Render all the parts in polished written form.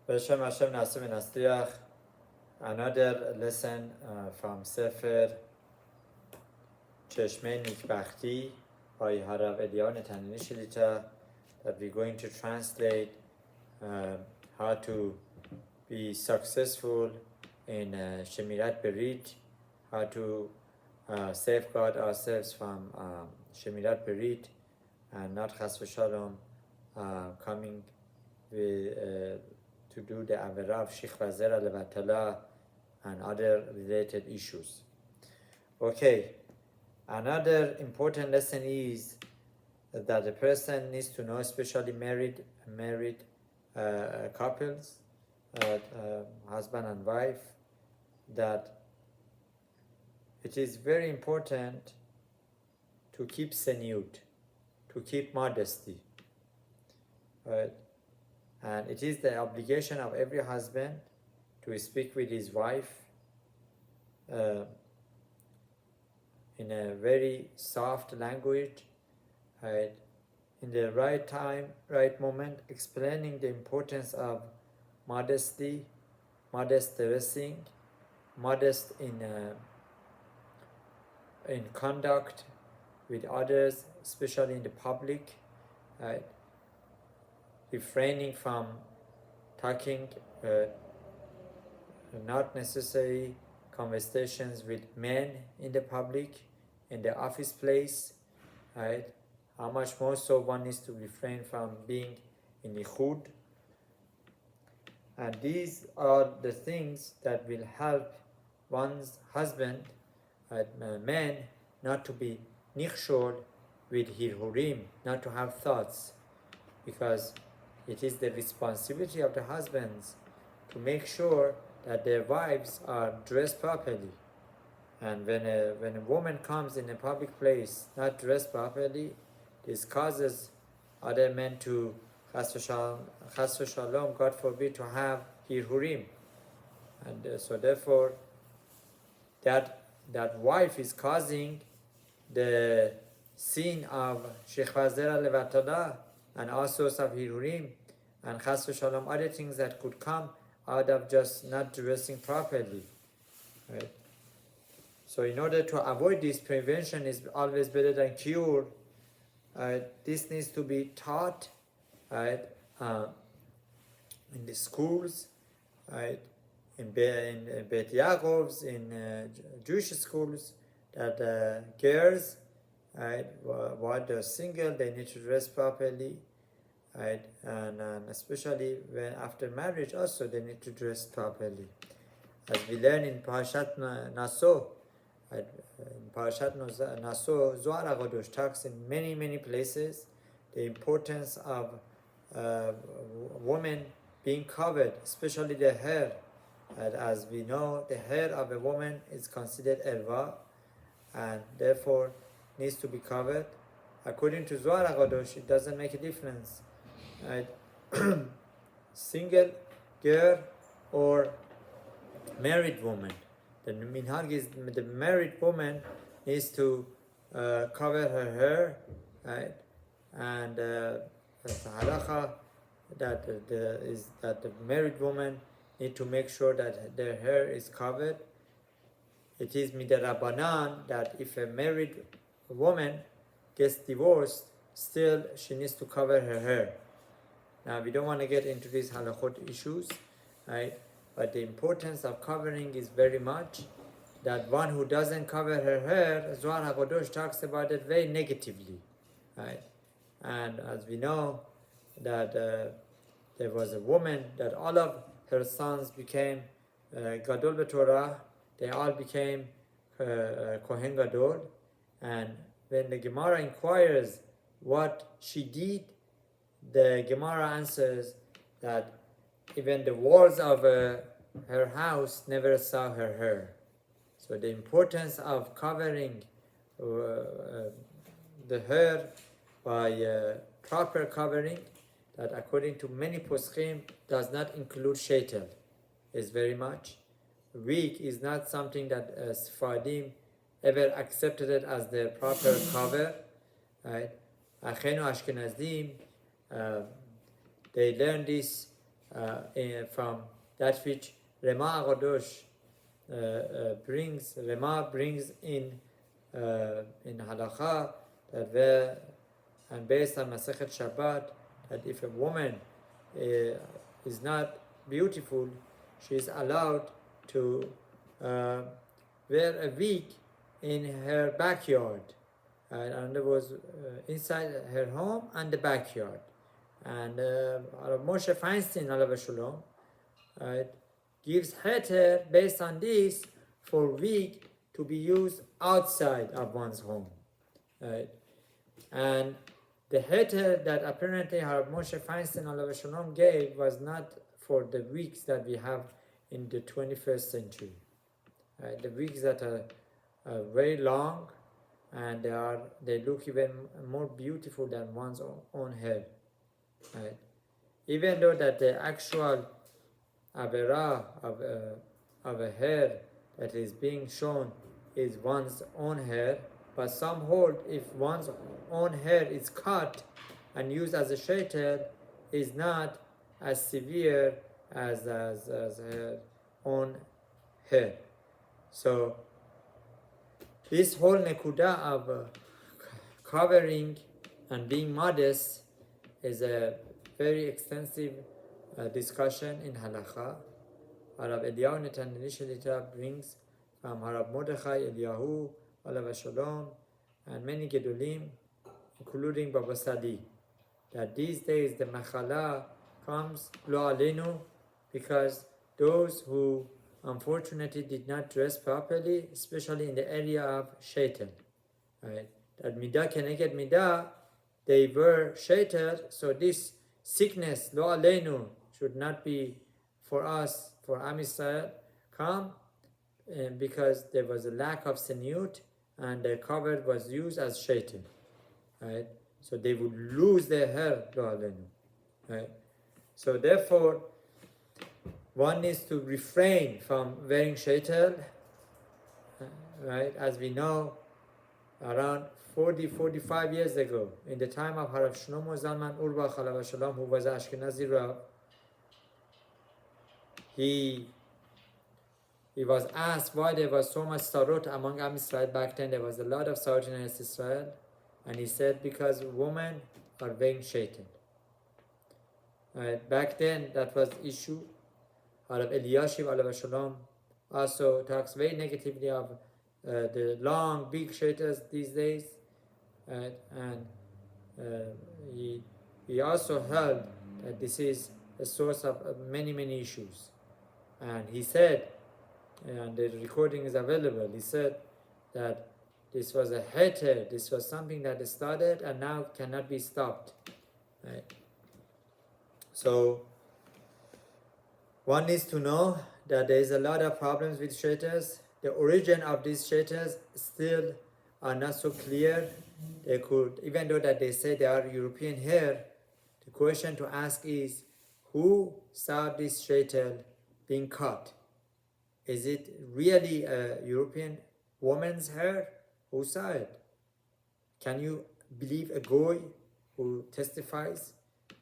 Beshem Hashem Nasim Nastriach. Another lesson from Sefer Shmirat Brit by Harav Eliyahu Netaneli Shliit that we're going to translate how to be successful in Shmirat Brit, how to safeguard ourselves from Shmirat Brit and not Chas v'Shalom coming with, to do the Harav Shikvazera Levatala and other related issues. Okay, another important lesson is that the person needs to know, especially married couples, husband and wife, that it is very important to keep seniut, to keep modesty, right? And it is the obligation of every husband to speak with his wife in a very soft language, right? In the right time, right moment, explaining the importance of modesty, modest dressing, modest in conduct with others, especially in the public, right? Refraining from talking not necessary conversations with men in the public, in the office place, right? How much more so one needs to refrain from being in yichud. And these are the things that will help one's husband, man, not to be nichshol with hirhurim, not to have thoughts, because it is the responsibility of the husbands to make sure that their wives are dressed properly. And when a woman comes in a public place not dressed properly, this causes other men to, chas v'shalom, God forbid, to have hirhurim. And so therefore, that wife is causing the sin of shechvazera levatada, and all sorts of hirurim, and chas v'shalom, other things that could come out of just not dressing properly, right? So in order to avoid this, prevention is always better than cure. This needs to be taught, right, in the schools, right, in Bet Yaakovs, in Jewish schools, that girls, right, while they're single, they need to dress properly, right, and especially when after marriage also they need to dress properly, as we learn in Parashat Naso. Right, in Parashat Naso, Zohar HaKadosh talks in many places the importance of women being covered, especially the hair. And as we know, the hair of a woman is considered erva, and therefore needs to be covered. According to Zohar HaKadosh, it doesn't make a difference, right? Single girl or married woman. The minhag is the married woman needs to cover her hair, right? And the halacha that the married woman need to make sure that their hair is covered. It is midarabanan that if a married woman gets divorced, still she needs to cover her hair. Now we don't want to get into these halachot issues, right? But the importance of covering is very much that one who doesn't cover her hair, Zohar HaKadosh talks about it very negatively, right? And as we know that there was a woman that all of her sons became Gadol b'Torah, they all became Kohen Gadol, and when the Gemara inquires what she did, the Gemara answers that even the walls of her house never saw her hair. So the importance of covering the hair by proper covering, that according to many poskim does not include sheitel, is very much. Wig is not something that Sephardim ever accepted it as their proper cover, right? Achenu Ashkenazim, they learn this from that which Rema Agadosh Rema brings in Halacha, and based on Masechet Shabbat, that if a woman is not beautiful, she is allowed to wear a wig in her backyard. And it was inside her home and the backyard. And Moshe Feinstein, Alav Shalom, gives heter based on this for wig to be used outside of one's home. And the heter that apparently Harav Moshe Feinstein Alav Shalom gave was not for the wigs that we have in the 21st century. The wigs that are very long, and they look even more beautiful than one's own hair. Even though that the actual avera of a hair that is being shown is one's own hair, but some hold if one's own hair is cut and used as a shaitel, is not as severe as her own hair. So this whole nekuda of covering and being modest is a very extensive discussion in halacha. Harav Eliyahu Netaneli Shlita brings from Harav Mordechai Eliyahu Alav Shalom and many gedolim, including Baba Sadi, that these days the machala comes lo alenu because those who unfortunately did not dress properly, especially in the area of shaitan, right? That midah keneged midah, they were shaitan, so this sickness lo alenu should not be for us, for Am Yisrael, come because there was a lack of seniut and the cover was used as shaitan, right? So they would lose their hair lo alenu, right? So therefore, one needs to refrain from wearing shaitel, right? As we know, around 40-45 years ago, in the time of Harav Shlomo Zalman Auerbach Alav Shalom, who was Ashkenazi Rav, he was asked why there was so much sarot among Am Yisrael back then. There was a lot of sarot in Eretz Israel, and he said because women are wearing shaitel. Right? Back then, that was the issue. Harav Eliyahu Alav Shalom also talks very negatively of the long, big shaitels these days, and he also held that this is a source of many, many issues. And he said, and the recording is available, he said that this was a heter, this was something that started and now cannot be stopped. Right? So, one needs to know that there is a lot of problems with shaitels. The origin of these shaitels still are not so clear. They could, even though that they say they are European hair, the question to ask is, who saw this shaitel being cut? Is it really a European woman's hair? Who saw it? Can you believe a goy who testifies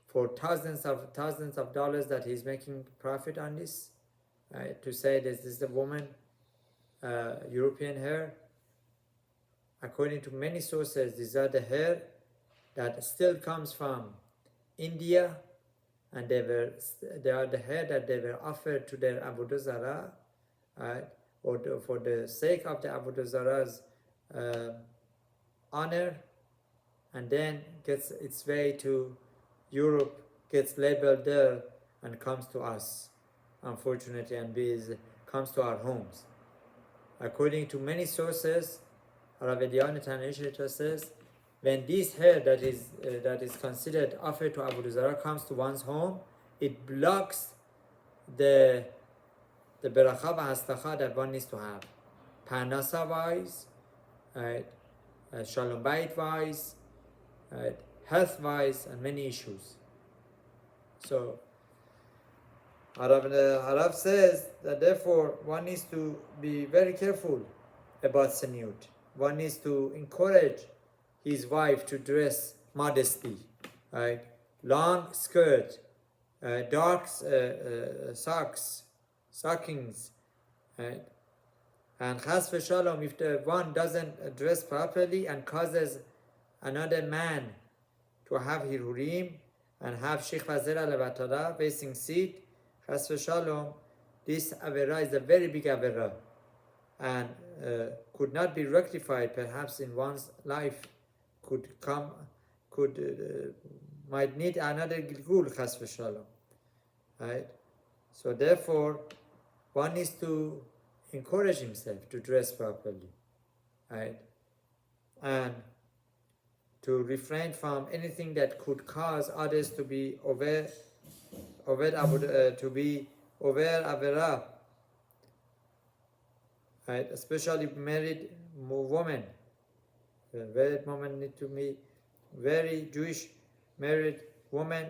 for thousands of dollars that he's making profit on this, to say this is the woman European hair? According to many sources, these are the hair that still comes from India, and they are the hair that they were offered to their Avodah Zarah, or for the sake of the Avodah Zarah's honor, and then gets its way to Europe, gets labeled there, and comes to us, unfortunately, and comes to our homes. According to many sources, Harav Eliyahu Netaneli says, when this hair that is considered offered to Avodah Zarah comes to one's home, it blocks the beracha v'hastacha that one needs to have, parnasa wise, right, shalom bayit wise, right, health wise, and many issues. So Harav says that therefore one needs to be very careful about seniut. One needs to encourage his wife to dress modesty, right? Long skirt, dark stockings, right? And chas v'shalom, if the one doesn't dress properly and causes another man to have hirurim and have shikva zera levatala, facing seed, chas v'shalom, this avera is a very big avera and could not be rectified perhaps in one's life, might need another gilgul, chas v'shalom, right? So therefore, one needs to encourage himself to dress properly, right? And to refrain from anything that could cause others to be over avera, right? Especially married women. Married women need to be very Jewish married women.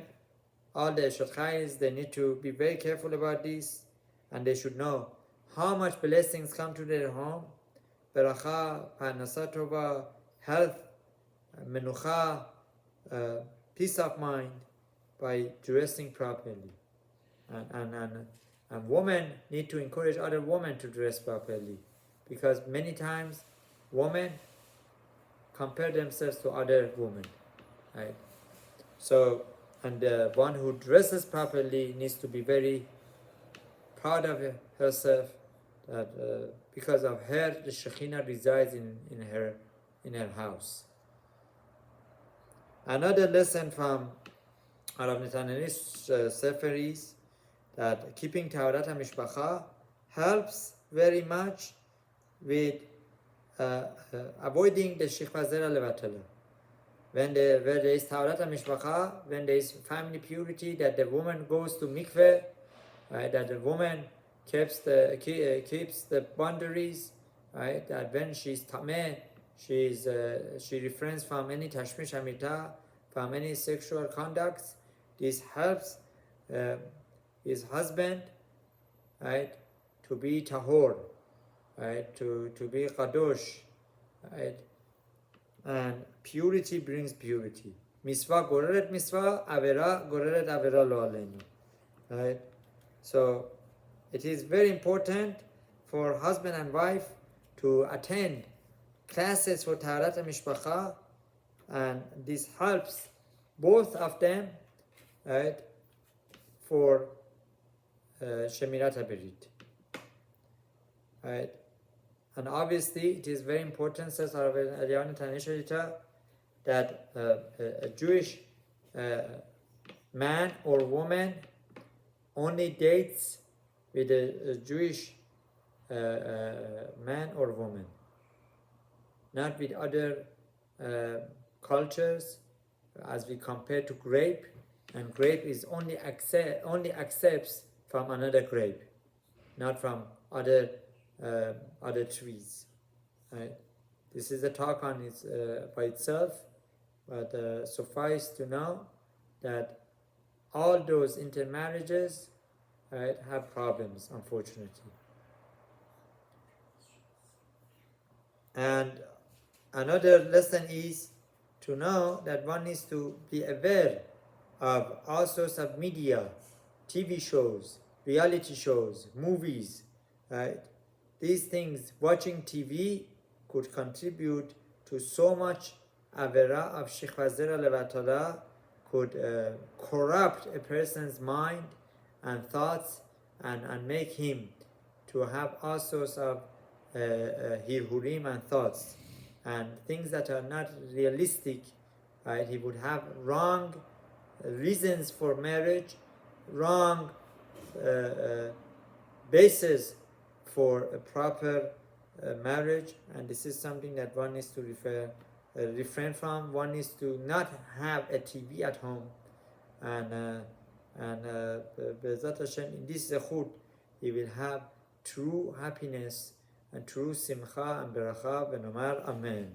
All the shachais, they need to be very careful about this, and they should know how much blessings come to their home, beracha, parnasa tova, health, menucha, peace of mind, by dressing properly. And women need to encourage other women to dress properly, because many times women compare themselves to other women, right? So, and the one who dresses properly needs to be very proud of herself, that because of her, the Shekhinah resides in her house. Another lesson from Harav Netaneli's Sefer is that keeping Taharat HaMishpacha helps very much with avoiding the Shikva Zera Levatala. When there is Taharat HaMishpacha, when there is family purity, that the woman goes to mikveh, right, that the woman keeps the boundaries, right, that when she's tameh, she refrains from any tashmish hamita, from any sexual conducts. This helps his husband, right, to be tahor, right, to be kadosh, right, and purity brings purity. Misvah goreret misvah, avera goreret avera lo aleinu, right? So it is very important for husband and wife to attend classes for Taharat HaMishpacha, and this helps both of them, right, for Shmirat Brit, right? And obviously it is very important, says Eliyahu, that a Jewish man or woman only dates with a Jewish man or woman, not with other cultures, as we compare to grape, and grape is only accepts from another grape, not from other trees, right? This is a talk on its by itself, but suffice to know that all those intermarriages, right, have problems, unfortunately. And another lesson is to know that one needs to be aware of all sorts of media, TV shows, reality shows, movies, right? These things, watching TV could contribute to so much avera of shikva zera levatala, could corrupt a person's mind and thoughts, and make him to have all sorts of hirhurim and thoughts and things that are not realistic, right? He would have wrong reasons for marriage, wrong basis for a proper marriage, and this is something that one needs to refrain from. One needs to not have a TV at home, and Be'ezat Hashem, in this zechut, he will have true happiness and true simcha and beracha, v'nomar amen.